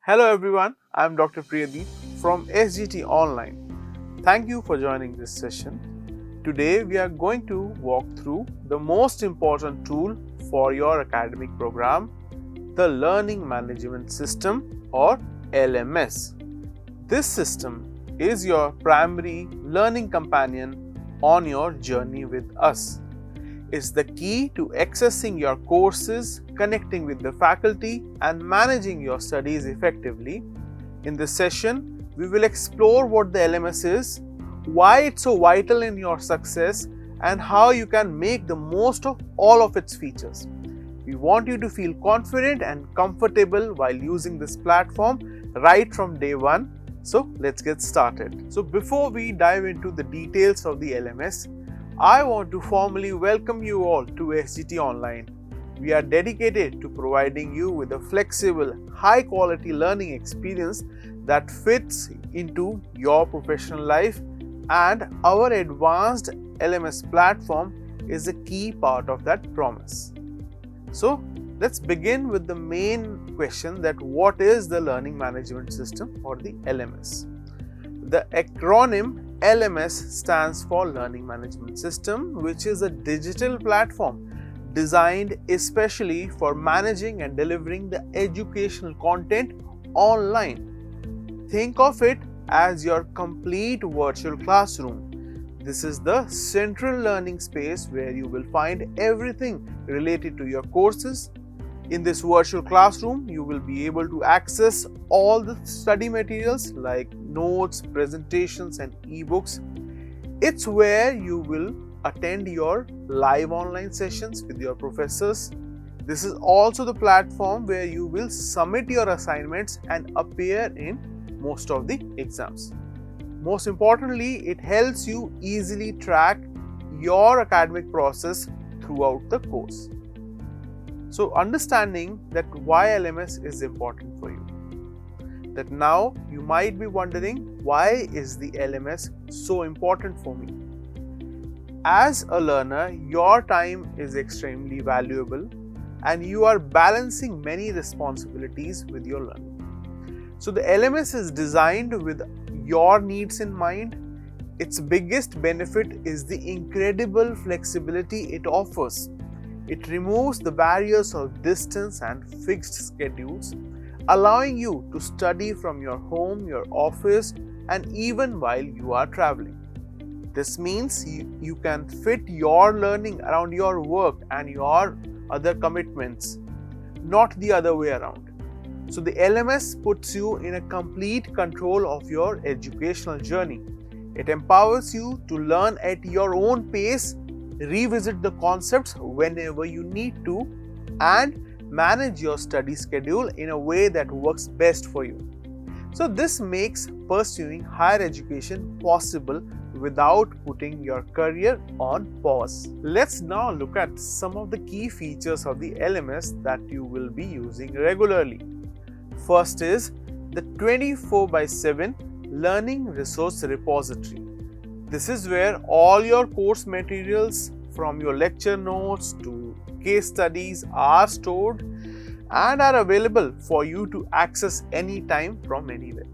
Hello everyone, I am Dr. Priyadeep from SGT Online. Thank you for joining this session. Today we are going to walk through the most important tool for your academic program, the Learning Management System or LMS. This system is your primary learning companion on your journey with us. It's the key to accessing your courses, connecting with the faculty, and managing your studies effectively. In this session, we will explore what the LMS is, why it's so vital in your success, and how you can make the most of all of its features. We want you to feel confident and comfortable while using this platform right from day one. So let's get started. So before we dive into the details of the LMS, I want to formally welcome you all to SGT Online. We are dedicated to providing you with a flexible, high-quality learning experience that fits into your professional life, and our advanced LMS platform is a key part of that promise. So, let's begin with the main question, that what is the Learning Management System or the LMS? The acronym LMS stands for Learning Management System, which is a digital platform designed especially for managing and delivering the educational content online. Think of it as your complete virtual classroom. This is the central learning space where you will find everything related to your courses. In this virtual classroom, you will be able to access all the study materials like notes, presentations, and ebooks. It's where you will attend your live online sessions with your professors. This is also the platform where you will submit your assignments and appear in most of the exams. Most importantly, it helps you easily track your academic process throughout the course. So understanding that why LMS is important for you. That now you might be wondering, why is the LMS so important for me? As a learner, your time is extremely valuable and you are balancing many responsibilities with your learning. So the LMS is designed with your needs in mind. Its biggest benefit is the incredible flexibility it offers. It removes the barriers of distance and fixed schedules, allowing you to study from your home, your office, and even while you are traveling. This means you can fit your learning around your work and your other commitments, not the other way around. So the LMS puts you in a complete control of your educational journey. It empowers you to learn at your own pace, revisit the concepts whenever you need to, and manage your study schedule in a way that works best for you. So this makes pursuing higher education possible without putting your career on pause. Let's now look at some of the key features of the LMS that you will be using regularly. First is the 24/7 Learning Resource Repository. This is where all your course materials, from your lecture notes to case studies, are stored and are available for you to access anytime from anywhere.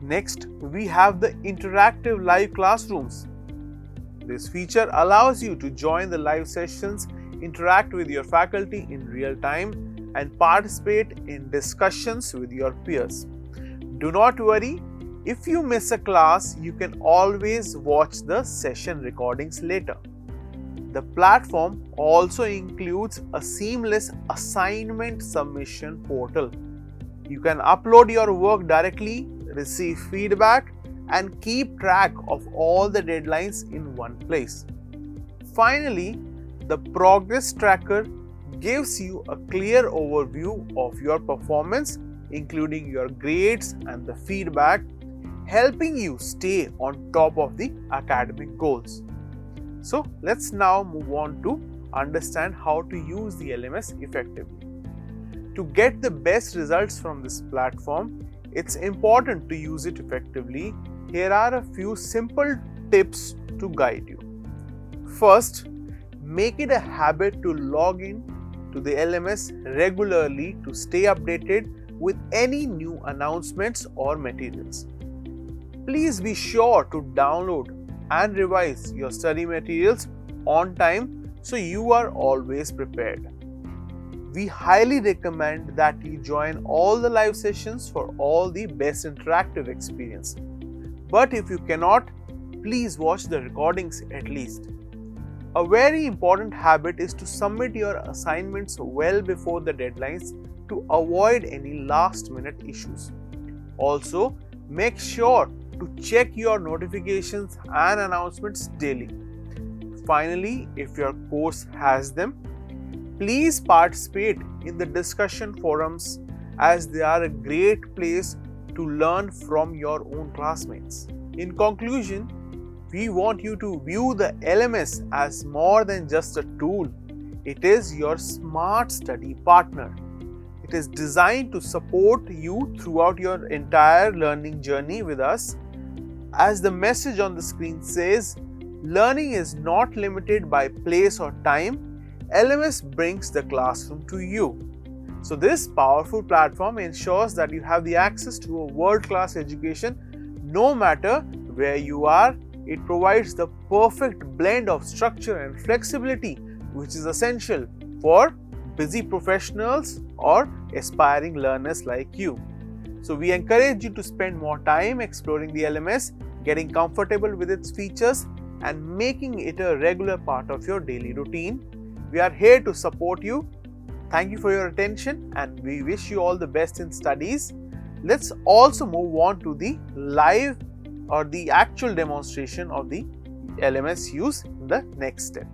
Next, we have the interactive live classrooms. This feature allows you to join the live sessions, interact with your faculty in real time, and participate in discussions with your peers. Do not worry. If you miss a class, you can always watch the session recordings later. The platform also includes a seamless assignment submission portal. You can upload your work directly, receive feedback, and keep track of all the deadlines in one place. Finally, the progress tracker gives you a clear overview of your performance, including your grades and the feedback, helping you stay on top of the academic goals. So let's now move on to understand how to use the LMS effectively. To get the best results from this platform, it's important to use it effectively. Here are a few simple tips to guide you. First, make it a habit to log in to the LMS regularly to stay updated with any new announcements or materials. Please be sure to download and revise your study materials on time so you are always prepared. We highly recommend that you join all the live sessions for all the best interactive experience. But if you cannot, please watch the recordings at least. A very important habit is to submit your assignments well before the deadlines to avoid any last minute issues. Also, make sure to check your notifications and announcements daily. Finally, if your course has them, please participate in the discussion forums as they are a great place to learn from your own classmates. In conclusion, we want you to view the LMS as more than just a tool. It is your smart study partner. It is designed to support you throughout your entire learning journey with us. As the message on the screen says, learning is not limited by place or time. LMS brings the classroom to you. So this powerful platform ensures that you have the access to a world-class education no matter where you are. It provides the perfect blend of structure and flexibility which is essential for busy professionals or aspiring learners like you. So we encourage you to spend more time exploring the LMS, getting comfortable with its features and making it a regular part of your daily routine. We are here to support you. Thank you for your attention and we wish you all the best in studies. Let's also move on to the live or the actual demonstration of the LMS use in the next step.